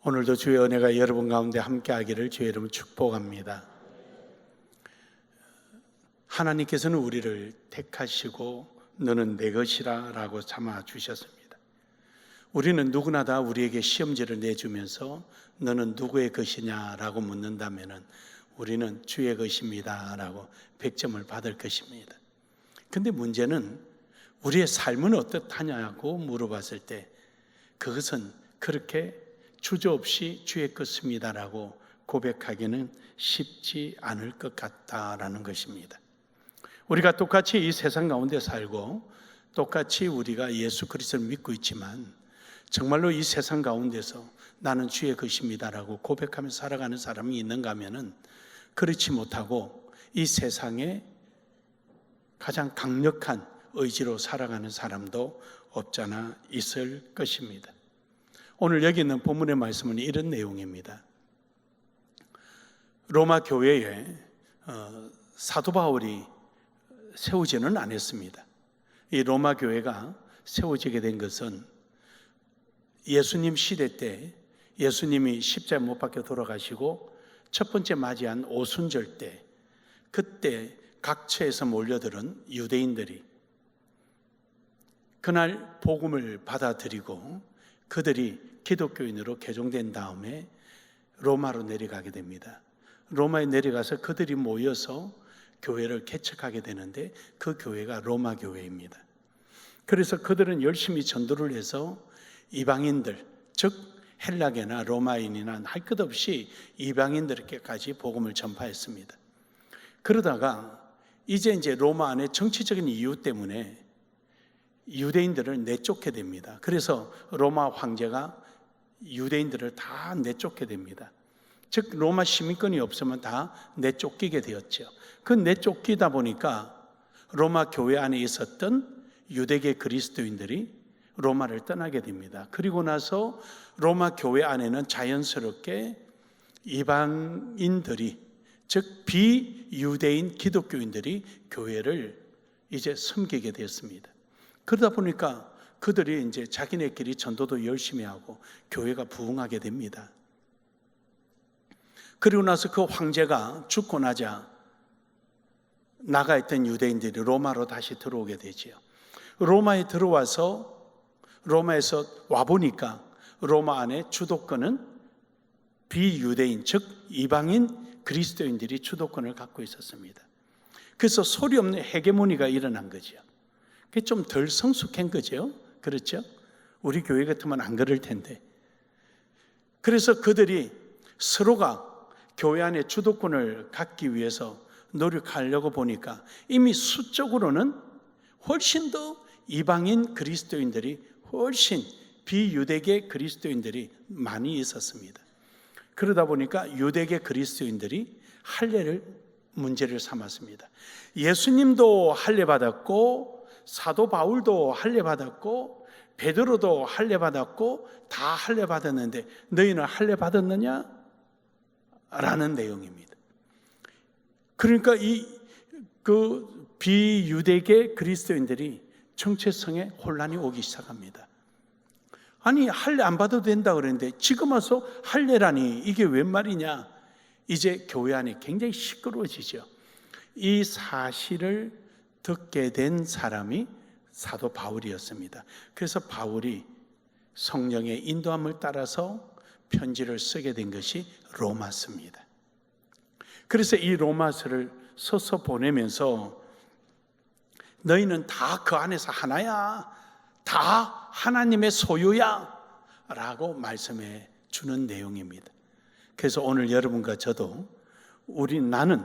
오늘도 주의 은혜가 여러분 가운데 함께하기를 주의 이름으로 축복합니다. 하나님께서는 우리를 택하시고 너는 내 것이라 라고 삼아 주셨습니다. 우리는 누구나 다 우리에게 시험지를 내주면서 너는 누구의 것이냐 라고 묻는다면 우리는 주의 것입니다 라고 100점을 받을 것입니다. 근데 문제는 우리의 삶은 어떻하냐고 물어봤을 때 그것은 그렇게 주저없이 주의 것입니다라고 고백하기는 쉽지 않을 것 같다라는 것입니다. 우리가 똑같이 이 세상 가운데 살고 똑같이 우리가 예수 그리스도를 믿고 있지만 정말로 이 세상 가운데서 나는 주의 것입니다라고 고백하며 살아가는 사람이 있는가 하면은 그렇지 못하고 이 세상에 가장 강력한 의지로 살아가는 사람도 없잖아 있을 것입니다. 오늘 여기 있는 본문의 말씀은 이런 내용입니다. 로마 교회에 사도 바울이 세우지는 않았습니다. 이 로마 교회가 세워지게 된 것은 예수님 시대 때 예수님이 십자가에 못 박혀 돌아가시고 첫 번째 맞이한 오순절 때 그때 각처에서 몰려들은 유대인들이 그날 복음을 받아들이고 그들이 기독교인으로 개종된 다음에 로마로 내려가게 됩니다. 로마에 내려가서 그들이 모여서 교회를 개척하게 되는데 그 교회가 로마 교회입니다. 그래서 그들은 열심히 전도를 해서 이방인들, 즉 헬라계나 로마인이나 할 것 없이 이방인들에게까지 복음을 전파했습니다. 그러다가 이제 로마 안에 정치적인 이유 때문에 유대인들을 내쫓게 됩니다. 그래서 로마 황제가 유대인들을 다 내쫓게 됩니다. 즉 로마 시민권이 없으면 다 내쫓기게 되었죠. 그 내쫓기다 보니까 로마 교회 안에 있었던 유대계 그리스도인들이 로마를 떠나게 됩니다. 그리고 나서 로마 교회 안에는 자연스럽게 이방인들이 즉 비유대인 기독교인들이 교회를 이제 섬기게 되었습니다. 그러다 보니까 그들이 이제 자기네끼리 전도도 열심히 하고 교회가 부흥하게 됩니다. 그리고 나서 그 황제가 죽고 나자 나가 있던 유대인들이 로마로 다시 들어오게 되지요. 로마에 들어와서 로마에서 와보니까 로마 안에 주도권은 비유대인 즉 이방인 그리스도인들이 주도권을 갖고 있었습니다. 그래서 소리 없는 헤게모니가 일어난 거죠. 그게 좀 덜 성숙한 거죠. 그렇죠? 우리 교회 같으면 안 그럴 텐데. 그래서 그들이 서로가 교회 안에 주도권을 갖기 위해서 노력하려고 보니까 이미 수적으로는 훨씬 더 이방인 그리스도인들이 훨씬 비유대계 그리스도인들이 많이 있었습니다. 그러다 보니까 유대계 그리스도인들이 할례를 문제를 삼았습니다. 예수님도 할례 받았고 사도 바울도 할례 받았고 베드로도 할례 받았고 다 할례 받았는데 너희는 할례 받았느냐? 라는 내용입니다. 그러니까 그 비유대계 그리스도인들이 정체성에 혼란이 오기 시작합니다. 아니 할례 안 받아도 된다 그랬는데 지금 와서 할례라니 이게 웬 말이냐? 이제 교회 안에 굉장히 시끄러워지죠. 이 사실을 듣게 된 사람이 사도 바울이었습니다. 그래서 바울이 성령의 인도함을 따라서 편지를 쓰게 된 것이 로마서입니다. 그래서 이 로마서를 써서 보내면서 너희는 다 그 안에서 하나야, 다 하나님의 소유야 라고 말씀해 주는 내용입니다. 그래서 오늘 여러분과 저도 나는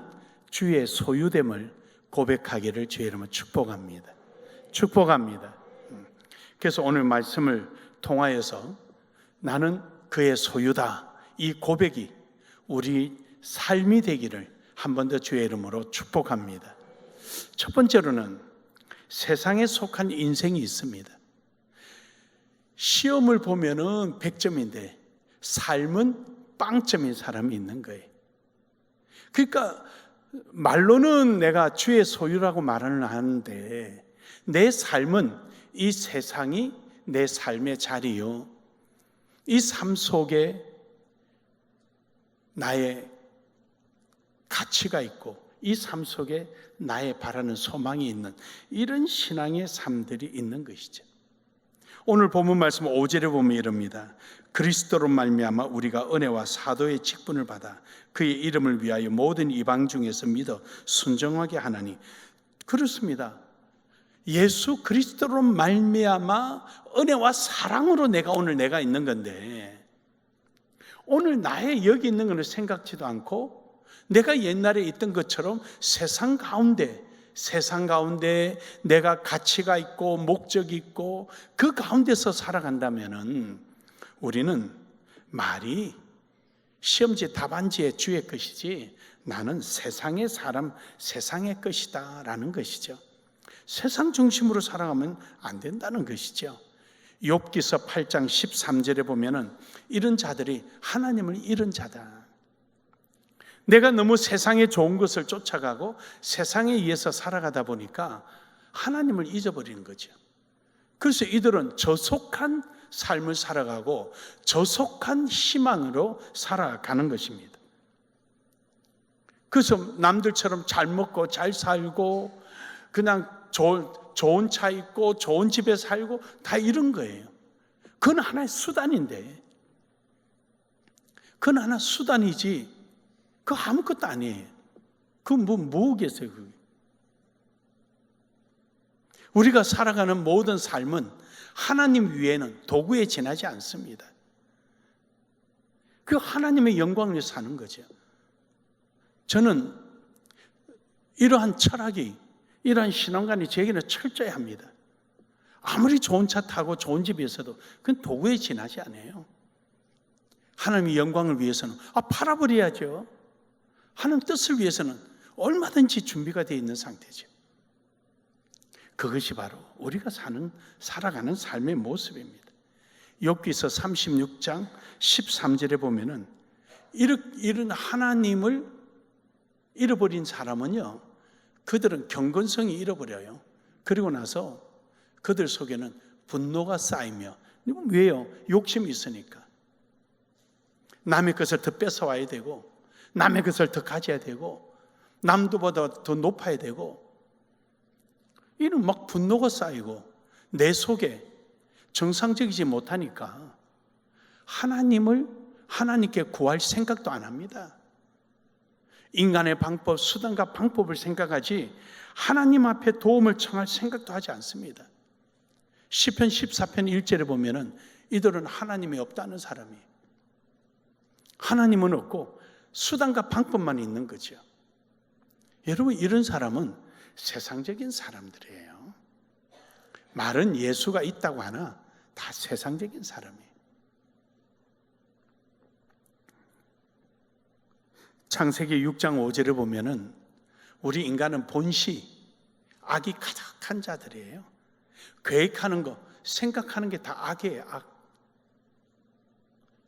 주의 소유됨을 고백하기를 주의 이름으로 축복합니다. 축복합니다. 그래서 오늘 말씀을 통하여서 나는 그의 소유다 이 고백이 우리 삶이 되기를 한 번 더 주의 이름으로 축복합니다. 첫 번째로는 세상에 속한 인생이 있습니다. 시험을 보면은 100점인데 삶은 빵점인 사람이 있는 거예요. 그러니까 말로는 내가 주의 소유라고 말을 하는데 내 삶은 이 세상이 내 삶의 자리요, 이 삶 속에 나의 가치가 있고 이 삶 속에 나의 바라는 소망이 있는 이런 신앙의 삶들이 있는 것이죠. 오늘 본문 말씀 5절에 보면 이럽니다. 그리스도로 말미암아 우리가 은혜와 사도의 직분을 받아 그의 이름을 위하여 모든 이방 중에서 믿어 순종하게 하나니. 그렇습니다. 예수 그리스도로 말미암아 은혜와 사랑으로 내가 있는 건데, 오늘 나의 여기 있는 것을 생각지도 않고 내가 옛날에 있던 것처럼 세상 가운데 내가 가치가 있고 목적이 있고 그 가운데서 살아간다면은 우리는 말이 시험지 답안지의 주의 것이지 나는 세상의 사람, 세상의 것이다 라는 것이죠. 세상 중심으로 살아가면 안 된다는 것이죠. 욥기서 8장 13절에 보면은 이런 자들이 하나님을 잃은 자다. 내가 너무 세상의 좋은 것을 쫓아가고 세상에 의해서 살아가다 보니까 하나님을 잊어버리는 거죠. 그래서 이들은 저속한 삶을 살아가고 저속한 희망으로 살아가는 것입니다. 그래서 남들처럼 잘 먹고 잘 살고 그냥 좋은 차 있고 좋은 집에 살고 다 이런 거예요. 그건 하나의 수단인데, 그건 하나 수단이지 그거 아무것도 아니에요. 그건 뭐겠어요? 그게. 우리가 살아가는 모든 삶은 하나님 위에는 도구에 지나지 않습니다. 그 하나님의 영광을 위해서 사는 거죠. 저는 이러한 철학이, 이러한 신앙관이 제게는 철저히 합니다. 아무리 좋은 차 타고 좋은 집에 있어도 그건 도구에 지나지 않아요. 하나님의 영광을 위해서는 팔아버려야죠. 하나님 뜻을 위해서는 얼마든지 준비가 되어 있는 상태죠. 그것이 바로 우리가 살아가는 삶의 모습입니다. 욥기서 36장 13절에 보면은 이런 하나님을 잃어버린 사람은요, 그들은 경건성이 잃어버려요. 그리고 나서 그들 속에는 분노가 쌓이며, 왜요? 욕심이 있으니까. 남의 것을 더 뺏어와야 되고, 남의 것을 더 가져야 되고, 남들보다 더 높아야 되고, 이런 막 분노가 쌓이고 내 속에 정상적이지 못하니까 하나님께 구할 생각도 안 합니다. 인간의 방법, 수단과 방법을 생각하지 하나님 앞에 도움을 청할 생각도 하지 않습니다. 시편 14편 1절에 보면은 이들은 하나님이 없다는 사람이에요. 하나님은 없고 수단과 방법만 있는 거죠. 여러분, 이런 사람은 세상적인 사람들이에요. 말은 예수가 있다고 하나 다 세상적인 사람이에요. 창세기 6장 5절에 보면은 우리 인간은 본시, 악이 가득한 자들이에요. 계획하는 거, 생각하는 게 다 악이에요. 악.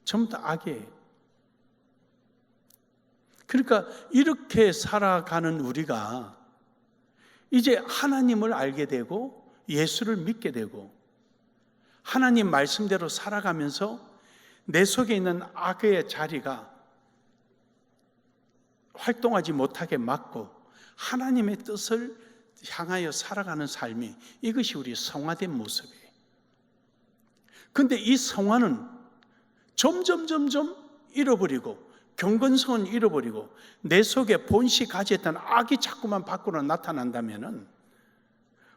전부 다 악이에요. 그러니까 이렇게 살아가는 우리가 이제 하나님을 알게 되고 예수를 믿게 되고 하나님 말씀대로 살아가면서 내 속에 있는 악의 자리가 활동하지 못하게 막고 하나님의 뜻을 향하여 살아가는 삶이, 이것이 우리 성화된 모습이에요. 그런데 이 성화는 점점 잃어버리고 경건성은 잃어버리고 내 속에 본시 가지했던 악이 자꾸만 밖으로 나타난다면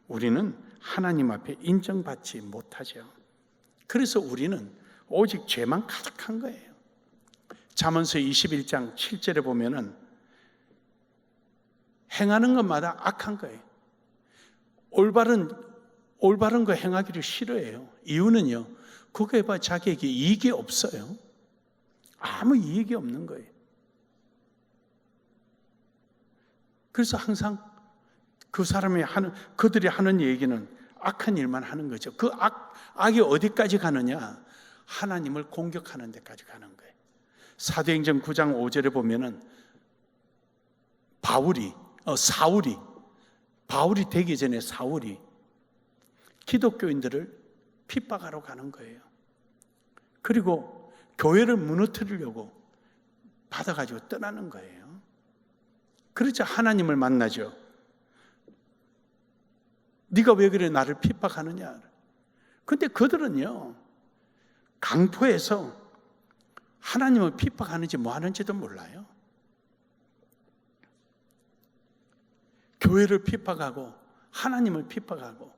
우리는 하나님 앞에 인정받지 못하죠. 그래서 우리는 오직 죄만 가득한 거예요. 잠언서 21장 7절에 보면은 행하는 것마다 악한 거예요. 올바른 거 행하기를 싫어해요. 이유는요, 그거에 봐 자기에게 이익이 없어요. 아무 이익이 없는 거예요. 그래서 항상 그들이 하는 얘기는 악한 일만 하는 거죠. 그 악이 어디까지 가느냐? 하나님을 공격하는 데까지 가는 거예요. 사도행전 9장 5절에 보면은 바울이 되기 전에 사울이 기독교인들을 핍박하러 가는 거예요. 그리고 교회를 무너뜨리려고 받아가지고 떠나는 거예요. 그러자 하나님을 만나죠. 네가 왜 그래 나를 핍박하느냐. 근데 그들은요, 강포에서 하나님을 핍박하는지 뭐 하는지도 몰라요. 교회를 핍박하고 하나님을 핍박하고.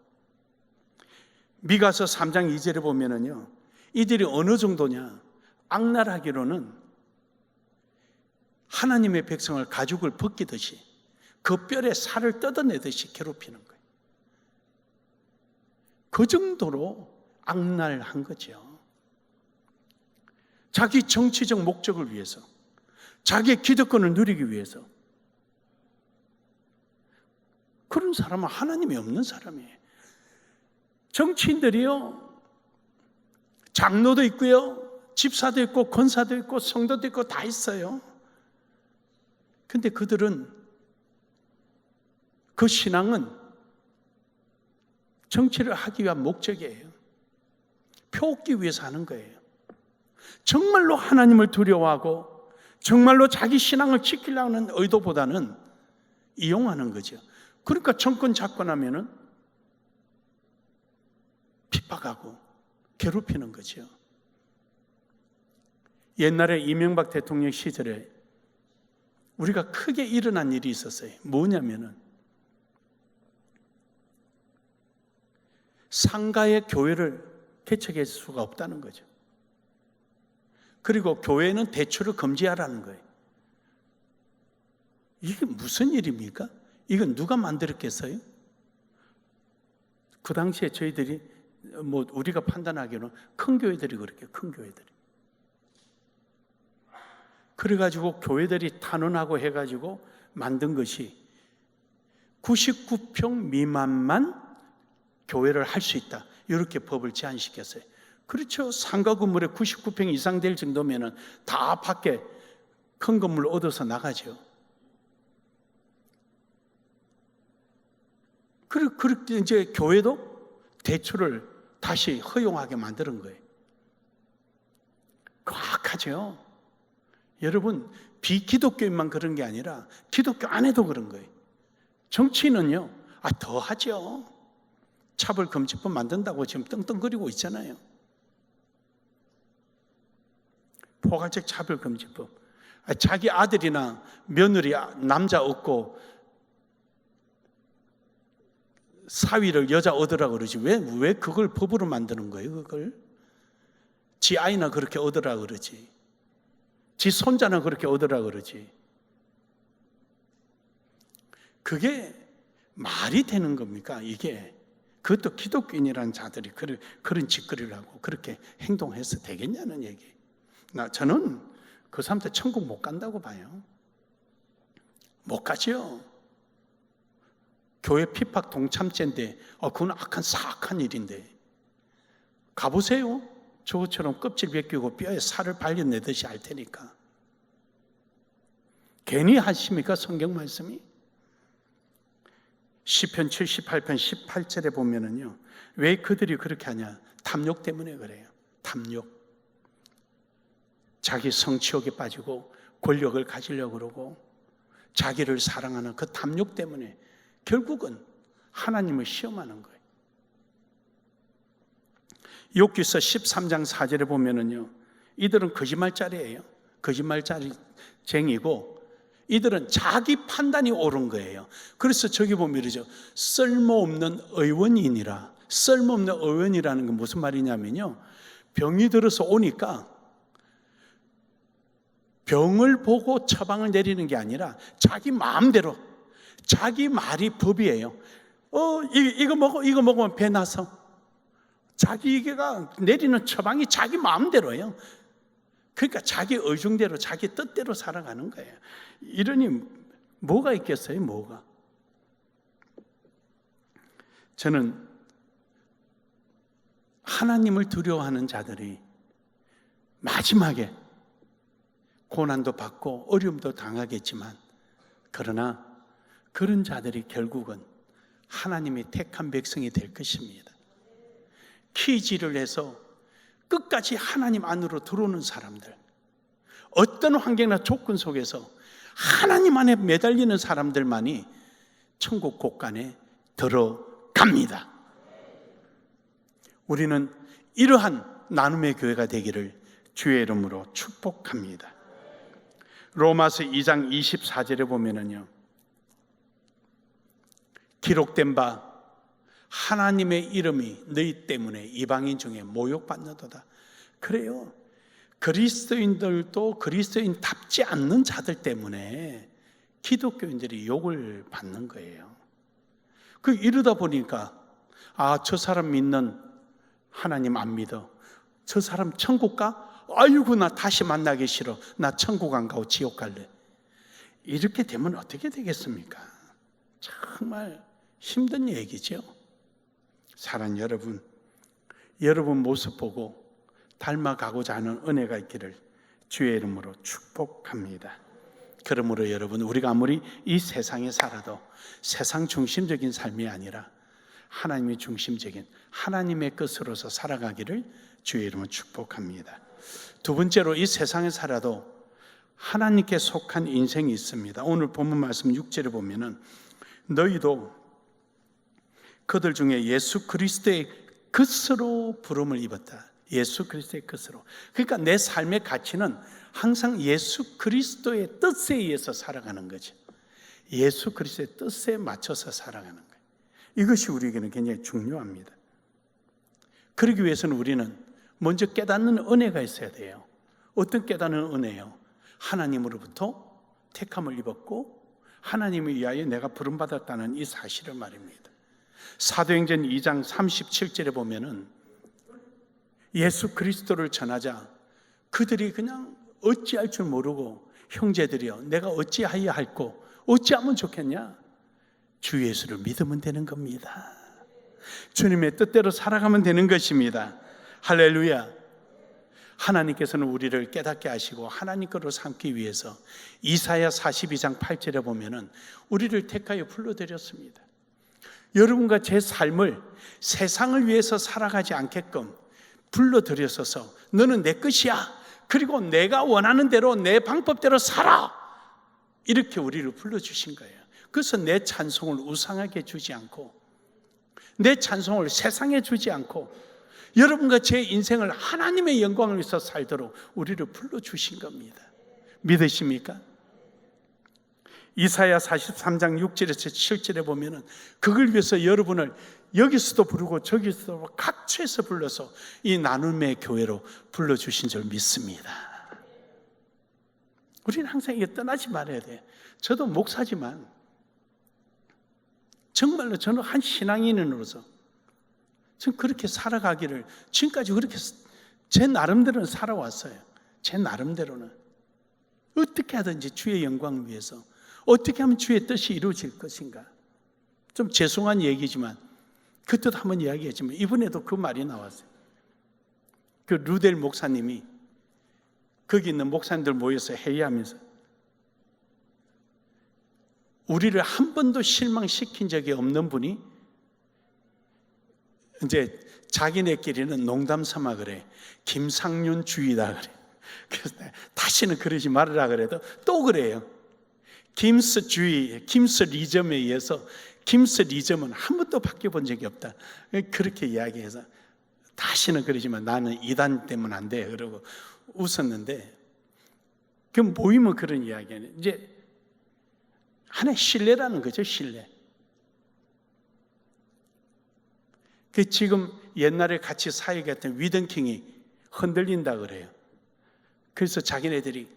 미가서 3장 2절에 보면은요, 이들이 어느 정도냐, 악랄하기로는 하나님의 백성을 가죽을 벗기듯이 그 뼈에 살을 뜯어내듯이 괴롭히는 거예요. 그 정도로 악랄한 거죠. 자기 정치적 목적을 위해서, 자기의 기득권을 누리기 위해서. 그런 사람은 하나님이 없는 사람이에요. 정치인들이요, 장로도 있고요, 집사도 있고 권사도 있고 성도도 있고 다 있어요. 근데 그들은, 그 신앙은 정치를 하기 위한 목적이에요. 표 얻기 위해서 하는 거예요. 정말로 하나님을 두려워하고 정말로 자기 신앙을 지키려는 의도보다는 이용하는 거죠. 그러니까 정권 잡고 나면은 핍박하고 괴롭히는 거죠. 옛날에 이명박 대통령 시절에 우리가 크게 일어난 일이 있었어요. 뭐냐면은 상가의 교회를 개척할 수가 없다는 거죠. 그리고 교회는 대출을 금지하라는 거예요. 이게 무슨 일입니까? 이건 누가 만들었겠어요? 그 당시에 저희들이 우리가 판단하기로는 큰 교회들이 그렇게, 큰 교회들이. 그래가지고 교회들이 탄원하고 해가지고 만든 것이 99평 미만만 교회를 할 수 있다, 이렇게 법을 제한시켰어요. 그렇죠. 상가 건물에 99평 이상 될 정도면은 다 밖에 큰 건물 얻어서 나가죠. 그렇게 이제 교회도 대출을 다시 허용하게 만드는 거예요. 과학하죠. 여러분, 비기독교인만 그런 게 아니라 기독교 안에도 그런 거예요. 정치인은요, 더 하죠. 차별금지법 만든다고 지금 떵떵거리고 있잖아요. 포괄적 차별금지법. 자기 아들이나 며느리 남자 얻고 사위를 여자 얻으라고 그러지. 왜 그걸 법으로 만드는 거예요, 그걸? 지 아이나 그렇게 얻으라고 그러지. 지 손자는 그렇게 얻으라고 그러지. 그게 말이 되는 겁니까, 이게? 그것도 기독교인이라는 자들이 그런 짓거리를 하고 그렇게 행동해서 되겠냐는 얘기. 저는 그 사람들 천국 못 간다고 봐요. 못 가죠. 교회 핍박 동참죄인데, 그건 악한 사악한 일인데. 가보세요. 저것처럼 껍질 벗기고 뼈에 살을 발려내듯이 할 테니까. 괜히 하십니까, 성경 말씀이? 시편 78편 18절에 보면은요, 왜 그들이 그렇게 하냐? 탐욕 때문에 그래요. 탐욕. 자기 성취욕에 빠지고 권력을 가지려고 그러고 자기를 사랑하는 그 탐욕 때문에 결국은 하나님을 시험하는 거예요. 욥기서 13장 4절에 보면은요, 이들은 거짓말자리예요. 거짓말쟁이고 이들은 자기 판단이 옳은 거예요. 그래서 저기 보면 이러죠. 쓸모없는 의원이니라. 쓸모없는 의원이라는 건 무슨 말이냐면요, 병이 들어서 오니까 병을 보고 처방을 내리는 게 아니라 자기 마음대로, 자기 말이 법이에요. 이거 먹으면 배 나서. 자기가 내리는 처방이 자기 마음대로예요. 그러니까 자기 의중대로, 자기 뜻대로 살아가는 거예요. 이러니 뭐가 있겠어요, 뭐가? 저는 하나님을 두려워하는 자들이 마지막에 고난도 받고 어려움도 당하겠지만, 그러나 그런 자들이 결국은 하나님이 택한 백성이 될 것입니다. 키지를 해서 끝까지 하나님 안으로 들어오는 사람들, 어떤 환경이나 조건 속에서 하나님 안에 매달리는 사람들만이 천국 곳간에 들어갑니다. 우리는 이러한 나눔의 교회가 되기를 주의 이름으로 축복합니다. 로마서 2장 24절에 보면은요, 기록된 바 하나님의 이름이 너희 때문에 이방인 중에 모욕받는도다. 그래요. 그리스도인들도 그리스도인답지 않는 자들 때문에 기독교인들이 욕을 받는 거예요. 이러다 보니까 저 사람 믿는 하나님 안 믿어. 저 사람 천국 가? 아이고, 나 다시 만나기 싫어. 나 천국 안 가고 지옥 갈래. 이렇게 되면 어떻게 되겠습니까? 정말 힘든 얘기죠. 사랑하는 여러분, 여러분 모습 보고 닮아가고자 하는 은혜가 있기를 주의 이름으로 축복합니다. 그러므로 여러분, 우리가 아무리 이 세상에 살아도 세상 중심적인 삶이 아니라 하나님의 중심적인 하나님의 것으로서 살아가기를 주의 이름으로 축복합니다. 두 번째로, 이 세상에 살아도 하나님께 속한 인생이 있습니다. 오늘 본문 말씀 6절에 보면은 너희도 그들 중에 예수 그리스도의 것으로 부름을 입었다. 예수 그리스도의 것으로. 그러니까 내 삶의 가치는 항상 예수 그리스도의 뜻에 의해서 살아가는 거죠. 예수 그리스도의 뜻에 맞춰서 살아가는 거예요. 이것이 우리에게는 굉장히 중요합니다. 그러기 위해서는 우리는 먼저 깨닫는 은혜가 있어야 돼요. 어떤 깨닫는 은혜요? 하나님으로부터 택함을 입었고 하나님을 위하여 내가 부름받았다는 이 사실을 말입니다. 사도행전 2장 37절에 보면은 예수 그리스도를 전하자 그들이 그냥 어찌할 줄 모르고 형제들이여 내가 어찌하여야 할꼬 어찌하면 좋겠냐? 주 예수를 믿으면 되는 겁니다. 주님의 뜻대로 살아가면 되는 것입니다. 할렐루야. 하나님께서는 우리를 깨닫게 하시고 하나님 거로 삼기 위해서 이사야 42장 8절에 보면은 우리를 택하여 불러드렸습니다. 여러분과 제 삶을 세상을 위해서 살아가지 않게끔 불러들여서서 너는 내 것이야. 그리고 내가 원하는 대로 내 방법대로 살아. 이렇게 우리를 불러주신 거예요. 그래서 내 찬송을 우상하게 주지 않고 내 찬송을 세상에 주지 않고 여러분과 제 인생을 하나님의 영광을 위해서 살도록 우리를 불러주신 겁니다. 믿으십니까? 이사야 43장 6절에서 7절에 보면은 그걸 위해서 여러분을 여기서도 부르고 저기서도 각처에서 불러서 이 나눔의 교회로 불러주신 줄 믿습니다. 우리는 항상 이게 떠나지 말아야 돼요. 저도 목사지만 정말로 저는 한 신앙인으로서 전 그렇게 살아가기를 지금까지 그렇게 제 나름대로는 살아왔어요. 제 나름대로는 어떻게 하든지 주의 영광을 위해서 어떻게 하면 주의 뜻이 이루어질 것인가. 좀 죄송한 얘기지만 그 뜻 한번 이야기했지만 이번에도 그 말이 나왔어요. 그 루델 목사님이 거기 있는 목사님들 모여서 회의하면서 우리를 한 번도 실망시킨 적이 없는 분이 이제 자기네끼리는 농담 삼아 그래. 김상윤 주의다 그래. 그래서 다시는 그러지 말으라 그래도 또 그래요. 김스주의, 김스리즘에 의해서 김스리즘은 한 번도 바뀌어본 적이 없다. 그렇게 이야기해서 다시는 그러지만 나는 이단 때문에 안 돼. 그러고 웃었는데 그 모이면 그런 이야기는 이제 하나의 신뢰라는 거죠. 신뢰. 그 지금 옛날에 같이 사역했던 위던킹이 흔들린다 그래요. 그래서 자기네들이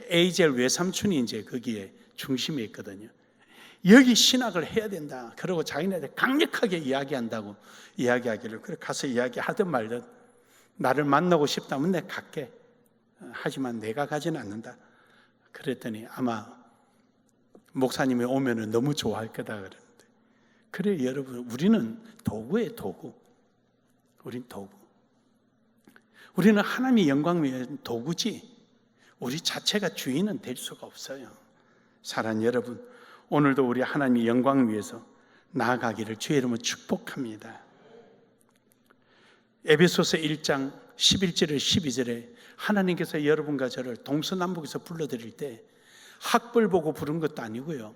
에이젤 외삼촌이 이제 거기에 중심에 있거든요. 여기 신학을 해야 된다. 그러고 자기네들 강력하게 이야기한다고 이야기하기를 그래 가서 이야기하든 말든 나를 만나고 싶다면 내가 갈게. 하지만 내가 가지는 않는다. 그랬더니 아마 목사님이 오면은 너무 좋아할 거다 그러는데 그래 여러분 우리는 도구예요. 도구. 우린 도구. 우리는 하나님의 영광 위에 도구지 우리 자체가 주인은 될 수가 없어요. 사랑하는 여러분, 오늘도 우리 하나님의 영광을 위해서 나아가기를 주의 이름으로 축복합니다. 에베소서 1장 11절에 12절에 하나님께서 여러분과 저를 동서남북에서 불러드릴 때 학벌 보고 부른 것도 아니고요,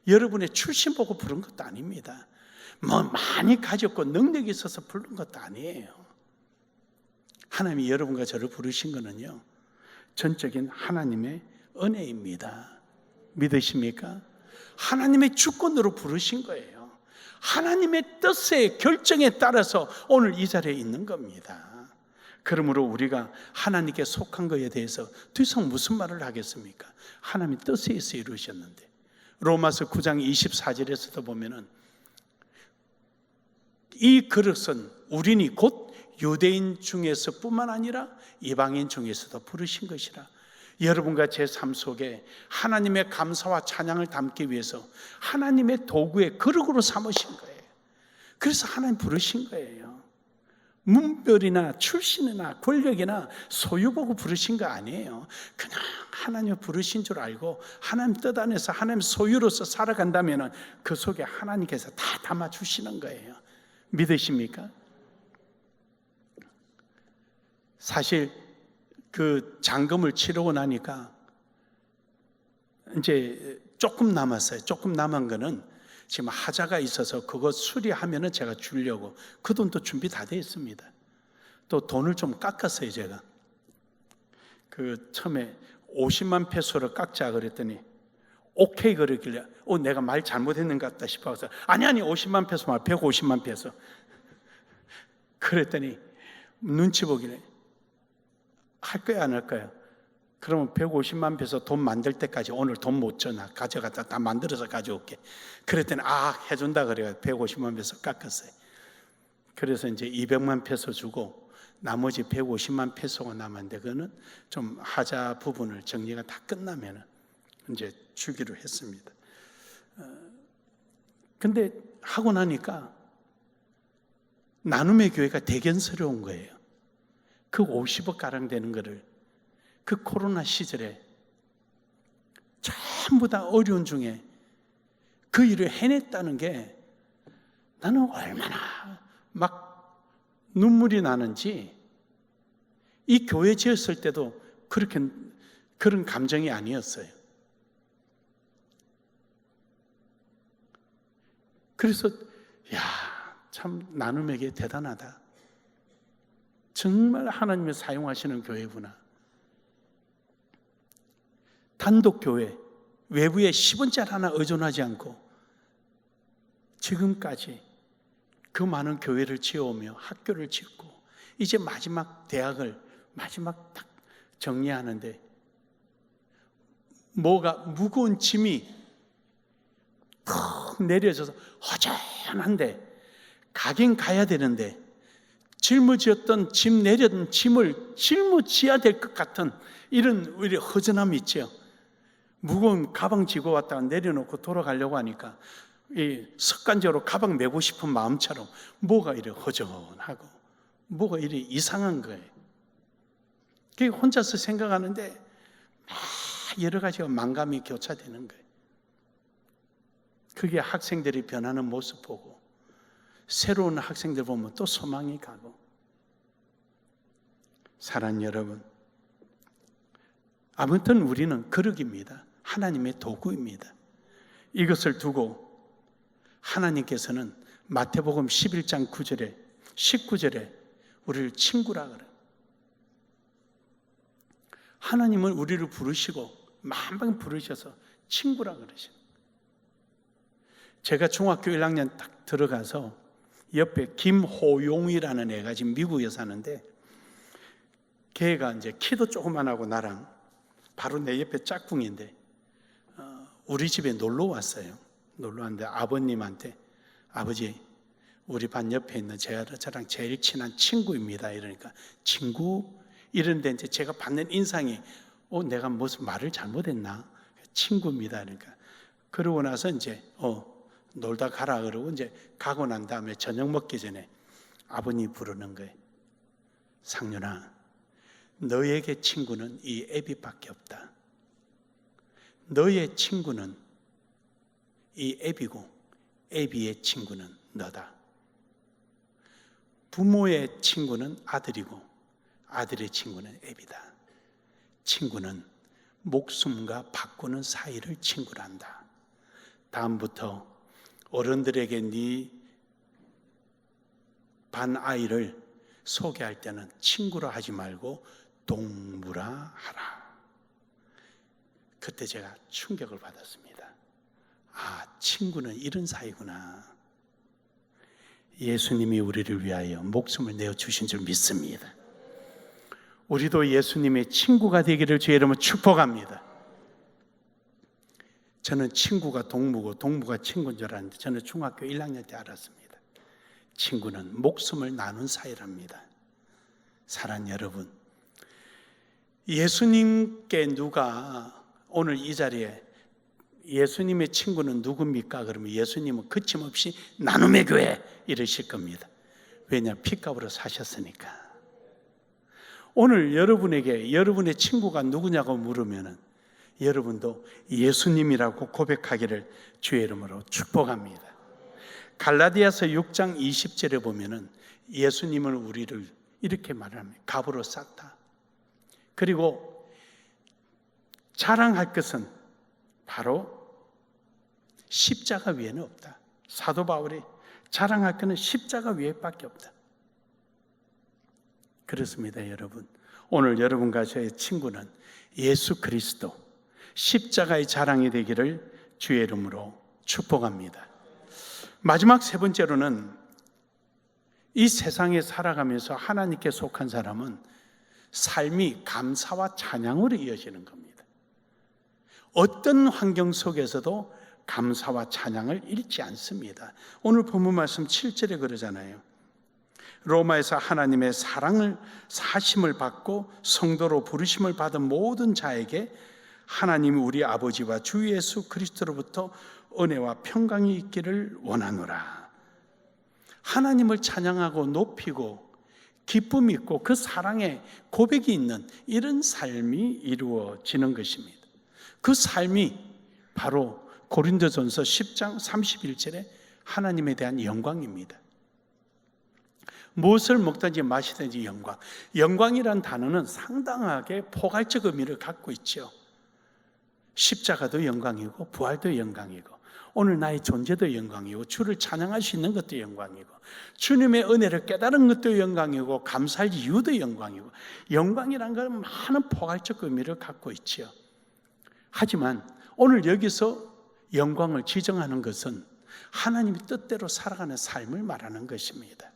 여러분의 출신 보고 부른 것도 아닙니다. 뭐 많이 가졌고 능력이 있어서 부른 것도 아니에요. 하나님이 여러분과 저를 부르신 거는요, 전적인 하나님의 은혜입니다. 믿으십니까? 하나님의 주권으로 부르신 거예요. 하나님의 뜻의 결정에 따라서 오늘 이 자리에 있는 겁니다. 그러므로 우리가 하나님께 속한 것에 대해서 더 이상 무슨 말을 하겠습니까? 하나님의 뜻에 의해서 이루셨는데, 로마서 9장 24절에서도 보면은 이 그릇은 우리니 곧 유대인 중에서 뿐만 아니라 이방인 중에서도 부르신 것이라. 여러분과 제 삶 속에 하나님의 감사와 찬양을 담기 위해서 하나님의 도구의 그릇으로 삼으신 거예요. 그래서 하나님 부르신 거예요. 문별이나 출신이나 권력이나 소유 보고 부르신 거 아니에요. 그냥 하나님 부르신 줄 알고 하나님 뜻 안에서 하나님 소유로서 살아간다면 그 속에 하나님께서 다 담아주시는 거예요. 믿으십니까? 사실 그 잔금을 치르고 나니까 이제 조금 남았어요. 조금 남은 거는 지금 하자가 있어서 그거 수리하면은 제가 주려고 그 돈도 준비 다 돼 있습니다. 또 돈을 좀 깎았어요. 제가 그 처음에 50만 페소를 깎자 그랬더니 오케이 그러길래 내가 말 잘못했는 것 같다 싶어서 아니 50만 페소 말 150만 페소 그랬더니 눈치 보길래 할 거야 안 할 거야? 그러면 150만 페소 돈 만들 때까지 오늘 돈 못 줘. 나 가져갔다 다 만들어서 가져올게. 그랬더니 해준다 그래요. 150만 페소 깎았어요. 그래서 이제 200만 페소 주고 나머지 150만 페소가 남았는데 그거는 좀 하자 부분을 정리가 다 끝나면 이제 주기로 했습니다. 근데 하고 나니까 나눔의 교회가 대견스러운 거예요. 그 50억 가량 되는 거를 그 코로나 시절에 전부 다 어려운 중에 그 일을 해냈다는 게 나는 얼마나 막 눈물이 나는지, 이 교회 지었을 때도 그런 감정이 아니었어요. 그래서 참 나눔에게 대단하다. 정말 하나님이 사용하시는 교회구나. 단독 교회, 외부에 10원짜리 하나 의존하지 않고 지금까지 그 많은 교회를 지어오며 학교를 짓고 이제 마지막 대학을 마지막 딱 정리하는데 뭐가 무거운 짐이 턱 내려져서 허전한데 가긴 가야 되는데 짊어지었던 짐 내려던 짐을 짊어져야 될 것 같은 이런 우리 허전함이 있죠. 무거운 가방 지고 왔다가 내려놓고 돌아가려고 하니까 이 습관적으로 가방 메고 싶은 마음처럼 뭐가 이래 허전하고 뭐가 이래 이상한 거예요. 그게 혼자서 생각하는데 여러 가지가 만감이 교차되는 거예요. 그게 학생들이 변하는 모습 보고 새로운 학생들 보면 또 소망이 가고. 사랑하는 여러분, 아무튼 우리는 그릇입니다. 하나님의 도구입니다. 이것을 두고 하나님께서는 마태복음 11장 9절에 19절에 우리를 친구라 그래요. 하나님은 우리를 부르시고 만방 부르셔서 친구라 그러셔요. 제가 중학교 1학년 딱 들어가서 옆에 김호용이라는 애가 지금 미국에 사는데 걔가 이제 키도 조그만하고 나랑 바로 내 옆에 짝꿍인데 우리 집에 놀러 왔어요. 놀러 왔는데 아버님한테 아버지 우리 반 옆에 있는 저랑 제일 친한 친구입니다. 이러니까 친구? 이런데 이제 제가 받는 인상이 내가 무슨 말을 잘못했나? 친구입니다. 그러니까 그러고 나서 이제 놀다 가라 그러고 이제 가고 난 다음에 저녁 먹기 전에 아버님 부르는 거예요. 상윤아, 너에게 친구는 이 애비밖에 없다. 너의 친구는 이 애비고 애비의 친구는 너다. 부모의 친구는 아들이고 아들의 친구는 애비다. 친구는 목숨과 바꾸는 사이를 친구란다. 다음부터 어른들에게 네 반 아이를 소개할 때는 친구라 하지 말고 동무라 하라. 그때 제가 충격을 받았습니다. 아, 친구는 이런 사이구나. 예수님이 우리를 위하여 목숨을 내어주신 줄 믿습니다. 우리도 예수님의 친구가 되기를 주의 이름으로 축복합니다. 저는 친구가 동무고 동무가 친구인 줄 알았는데 저는 중학교 1학년 때 알았습니다. 친구는 목숨을 나눈 사이랍니다. 사랑하는 여러분, 예수님께 누가 오늘 이 자리에 예수님의 친구는 누굽니까? 그러면 예수님은 그침없이 나눔의 교회 이러실 겁니다. 왜냐? 핏값으로 사셨으니까. 오늘 여러분에게 여러분의 친구가 누구냐고 물으면 여러분도 예수님이라고 고백하기를 주의 이름으로 축복합니다. 갈라디아서 6장 20절에 보면은 예수님은 우리를 이렇게 말합니다. 값으로 쌌다. 그리고 자랑할 것은 바로 십자가 위에는 없다. 사도 바울이 자랑할 것은 십자가 위에밖에 없다. 그렇습니다, 여러분. 오늘 여러분과 저의 친구는 예수 그리스도 십자가의 자랑이 되기를 주의 이름으로 축복합니다. 마지막 세 번째로는 이 세상에 살아가면서 하나님께 속한 사람은 삶이 감사와 찬양으로 이어지는 겁니다. 어떤 환경 속에서도 감사와 찬양을 잃지 않습니다. 오늘 본문 말씀 7절에 그러잖아요. 로마에서 하나님의 사랑을 사심을 받고 성도로 부르심을 받은 모든 자에게 하나님 우리 아버지와 주 예수 그리스도로부터 은혜와 평강이 있기를 원하노라. 하나님을 찬양하고 높이고 기쁨이 있고 그 사랑에 고백이 있는 이런 삶이 이루어지는 것입니다. 그 삶이 바로 고린도전서 10장 31절에 하나님에 대한 영광입니다. 무엇을 먹든지 마시든지 영광. 영광이란 단어는 상당하게 포괄적 의미를 갖고 있죠. 십자가도 영광이고 부활도 영광이고 오늘 나의 존재도 영광이고 주를 찬양할 수 있는 것도 영광이고 주님의 은혜를 깨달은 것도 영광이고 감사할 이유도 영광이고 영광이란 건 많은 포괄적 의미를 갖고 있죠. 하지만 오늘 여기서 영광을 지정하는 것은 하나님의 뜻대로 살아가는 삶을 말하는 것입니다.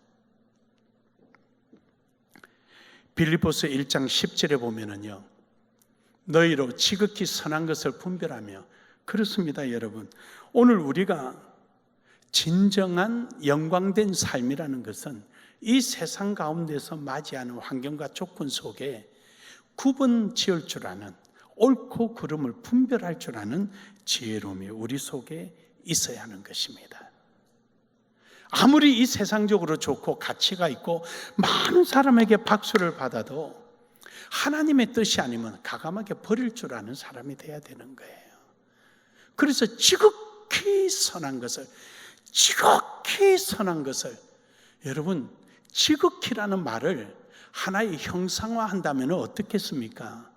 빌립보서 1장 10절에 보면은요, 너희로 지극히 선한 것을 분별하며, 그렇습니다, 여러분. 오늘 우리가 진정한 영광된 삶이라는 것은 이 세상 가운데서 맞이하는 환경과 조건 속에 구분 지을 줄 아는, 옳고 그름을 분별할 줄 아는 지혜로움이 우리 속에 있어야 하는 것입니다. 아무리 이 세상적으로 좋고 가치가 있고 많은 사람에게 박수를 받아도 하나님의 뜻이 아니면 가감하게 버릴 줄 아는 사람이 돼야 되는 거예요. 그래서 지극히 선한 것을 여러분, 지극히라는 말을 하나의 형상화한다면 어떻겠습니까?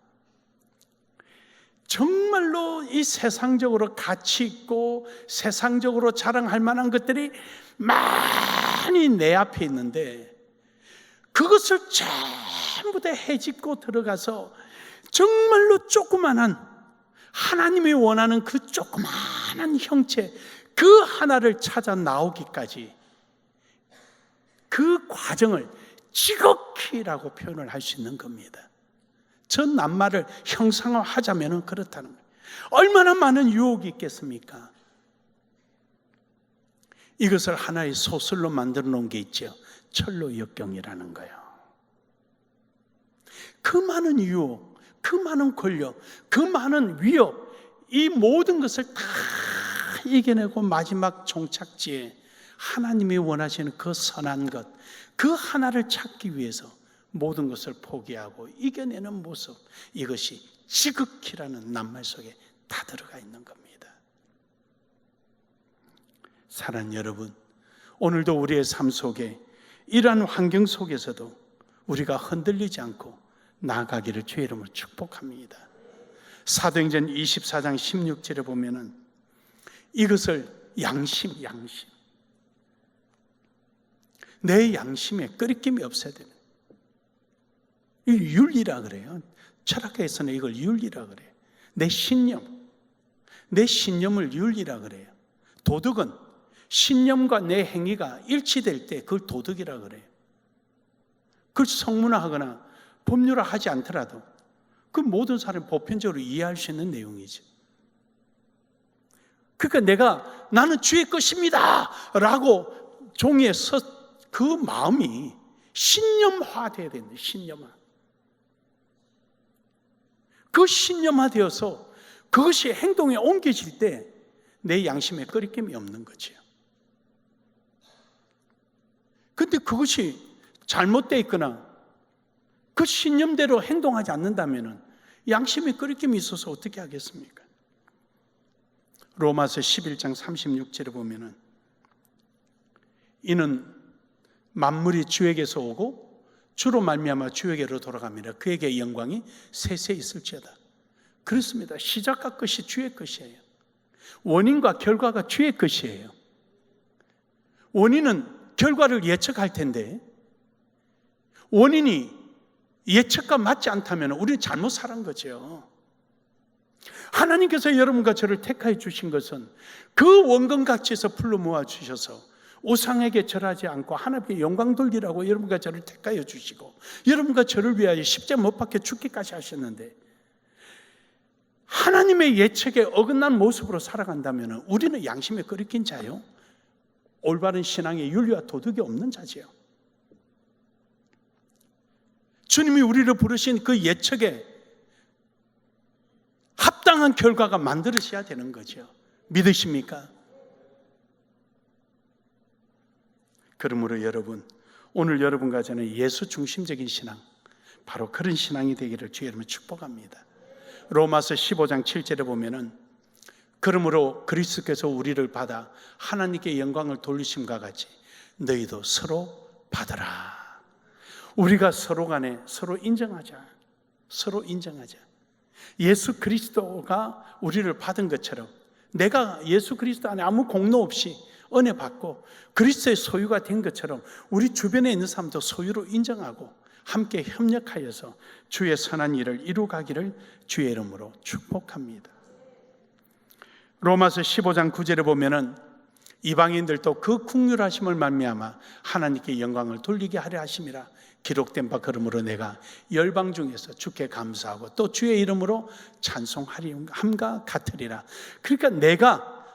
정말로 이 세상적으로 가치 있고 세상적으로 자랑할 만한 것들이 많이 내 앞에 있는데 그것을 전부 다 헤집고 들어가서 정말로 조그만한 하나님이 원하는 그 조그만한 형체 그 하나를 찾아 나오기까지 그 과정을 지극히라고 표현을 할 수 있는 겁니다. 전 낱말을 형상화하자면 그렇다는 거예요. 얼마나 많은 유혹이 있겠습니까? 이것을 하나의 소설로 만들어 놓은 게 있죠. 철로 역경이라는 거예요. 그 많은 유혹, 그 많은 권력, 그 많은 위협, 이 모든 것을 다 이겨내고 마지막 종착지에 하나님이 원하시는 그 선한 것, 그 하나를 찾기 위해서 모든 것을 포기하고 이겨내는 모습, 이것이 지극히라는 낱말 속에 다 들어가 있는 겁니다. 사랑하는 여러분, 오늘도 우리의 삶 속에 이러한 환경 속에서도 우리가 흔들리지 않고 나아가기를 주의 이름으로 축복합니다. 사도행전 24장 16절에 보면은 이것을 양심 내 양심에 끄리낌이 없어야 되는, 이 윤리라 그래요. 철학에서는 이걸 윤리라 그래요. 내 신념을 윤리라 그래요. 도덕은 신념과 내 행위가 일치될 때 그걸 도덕이라 그래요. 그걸 성문화하거나 법률화하지 않더라도 그 모든 사람이 보편적으로 이해할 수 있는 내용이죠. 그러니까 나는 주의 것입니다 라고 종이에 그 마음이 신념화되어야 된다. 신념화. 그 신념화되어서 그것이 행동에 옮겨질 때 내 양심에 끄리낌이 없는 거죠. 그런데 그것이 잘못되어 있거나 그 신념대로 행동하지 않는다면 양심에 끄리낌이 있어서 어떻게 하겠습니까? 로마서 11장 36절에 보면은 이는 만물이 주에게서 오고 주로 말미암아 주에게로 돌아갑니다. 그에게 영광이 세세 있을지어다. 그렇습니다. 시작과 끝이 주의 것이에요. 원인과 결과가 주의 것이에요. 원인은 결과를 예측할 텐데 원인이 예측과 맞지 않다면 우리는 잘못 살은 거죠. 하나님께서 여러분과 저를 택하여 주신 것은 그 원금같이에서 풀로 모아 주셔서 우상에게 절하지 않고 하나님께 영광 돌리라고 여러분과 저를 택하여 주시고 여러분과 저를 위하여 십자가 못 박혀 죽기까지 하셨는데, 하나님의 예측에 어긋난 모습으로 살아간다면 우리는 양심에 끄리낀 자요, 올바른 신앙의 윤리와 도덕이 없는 자지요. 주님이 우리를 부르신 그 예측에 합당한 결과가 만들어져야 되는 거죠. 믿으십니까? 그러므로 여러분, 오늘 여러분과 저는 예수 중심적인 신앙, 바로 그런 신앙이 되기를 주의 이름으로 축복합니다. 로마서 15장 7절에 보면은 그러므로 그리스도께서 우리를 받아 하나님께 영광을 돌리심과 같이 너희도 서로 받으라. 우리가 서로 간에 서로 인정하자. 예수 그리스도가 우리를 받은 것처럼 내가 예수 그리스도 안에 아무 공로 없이 은혜 받고 그리스도의 소유가 된 것처럼 우리 주변에 있는 사람도 소유로 인정하고 함께 협력하여서 주의 선한 일을 이루가기를 주의 이름으로 축복합니다. 로마서 15장 9절에 보면은 이방인들도 그 긍휼하심을 말미암아 하나님께 영광을 돌리게 하려 하심이라 기록된 바 그러므로 내가 열방 중에서 주께 감사하고 또 주의 이름으로 찬송함과 같으리라. 그러니까 내가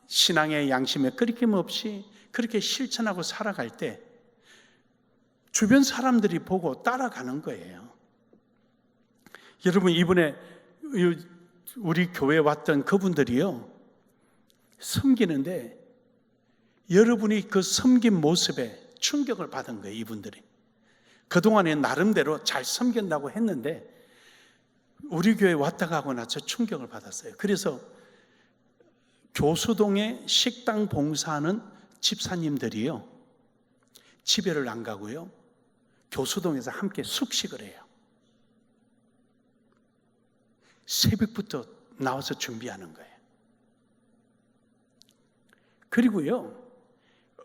신앙의 양심에 끄리낌 없이 그렇게 실천하고 살아갈 때 주변 사람들이 보고 따라가는 거예요. 여러분, 이번에 우리 교회에 왔던 그분들이요, 섬기는데 여러분이 그 섬긴 모습에 충격을 받은 거예요. 이분들이 그동안에 나름대로 잘 섬긴다고 했는데 우리 교회에 왔다 가고 나서 충격을 받았어요. 그래서 교수동에 식당 봉사하는 집사님들이요, 집에를 안 가고요, 교수동에서 함께 숙식을 해요. 새벽부터 나와서 준비하는 거예요. 그리고요,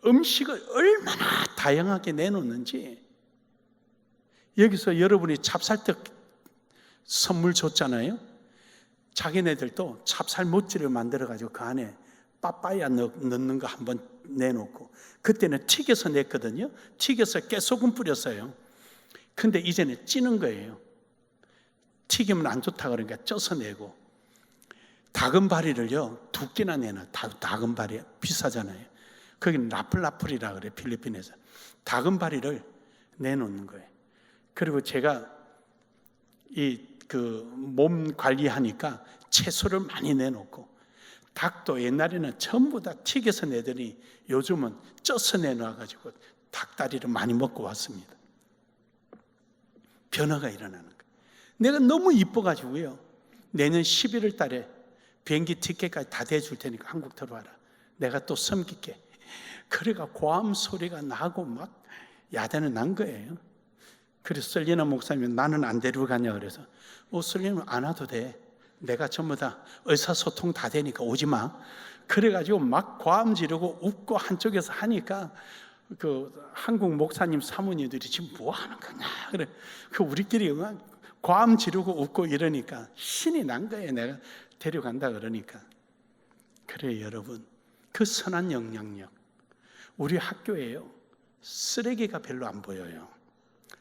음식을 얼마나 다양하게 내놓는지, 여기서 여러분이 찹쌀떡 선물 줬잖아요. 자기네들도 찹쌀 모찌를 만들어가지고 그 안에 빠빠야 넣는 거 한번 내놓고, 그때는 튀겨서 냈거든요. 튀겨서 깨소금 뿌렸어요. 근데 이제는 찌는 거예요. 튀기면 안 좋다 그러니까 쪄서 내고, 다금바리를요 2끼나 내놔. 다금바리 비싸잖아요. 거기는 라플라플이라 그래, 필리핀에서. 다금바리를 내놓는 거예요. 그리고 제가 몸 관리하니까 채소를 많이 내놓고, 닭도 옛날에는 전부 다 튀겨서 내더니 요즘은 쪄서 내놔가지고 닭다리를 많이 먹고 왔습니다. 변화가 일어나는 거예요. 내가 너무 이뻐가지고요, 내년 11월 달에 비행기 티켓까지 다 대줄 테니까 한국 들어와라. 내가 또 섬길게. 그래가 고함 소리가 나고 막 야단이 난 거예요. 그래서 설리나 목사님이 나는 안 데리고 가냐 그래서 설리는 안 와도 돼. 내가 전부 다 의사소통 다 되니까 오지 마. 그래가지고 막 과음 지르고 웃고 한쪽에서 하니까 그 한국 목사님 사모님들이 지금 뭐 하는 거냐 그래. 그 우리끼리 막 과음 지르고 웃고 이러니까 신이 난 거예요. 내가 데려간다 그러니까. 그래요 여러분, 그 선한 영향력 우리 학교에요 쓰레기가 별로 안 보여요.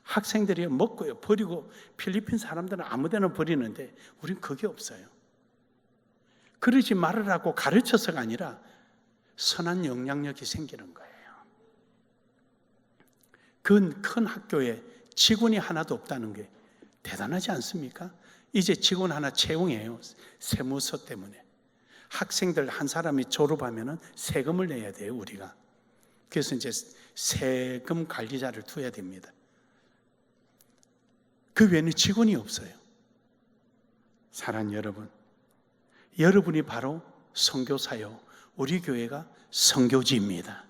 학생들이 먹고요 버리고, 필리핀 사람들은 아무데나 버리는데 우린 그게 없어요. 그러지 말으라고 가르쳐서가 아니라 선한 영향력이 생기는 거예요. 그 큰 학교에 직원이 하나도 없다는 게 대단하지 않습니까? 이제 직원 하나 채용해요. 세무서 때문에. 학생들 한 사람이 졸업하면 세금을 내야 돼요 우리가. 그래서 이제 세금 관리자를 두어야 됩니다. 그 외에는 직원이 없어요. 사랑하는 여러분, 여러분이 바로 선교사요, 우리 교회가 선교지입니다.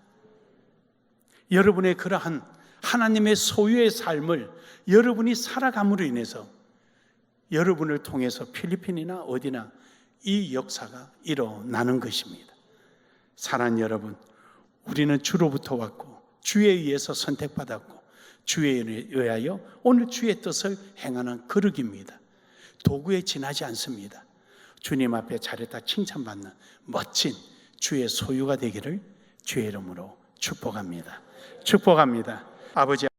여러분의 그러한 하나님의 소유의 삶을 여러분이 살아감으로 인해서 여러분을 통해서 필리핀이나 어디나 이 역사가 일어나는 것입니다. 사랑하는 여러분, 우리는 주로부터 왔고 주에 의해서 선택받았고 주에 의하여 오늘 주의 뜻을 행하는 거룩입니다. 도구에 지나지 않습니다. 주님 앞에 잘했다 칭찬받는 멋진 주의 소유가 되기를 주의 이름으로 축복합니다. 축복합니다. 아버지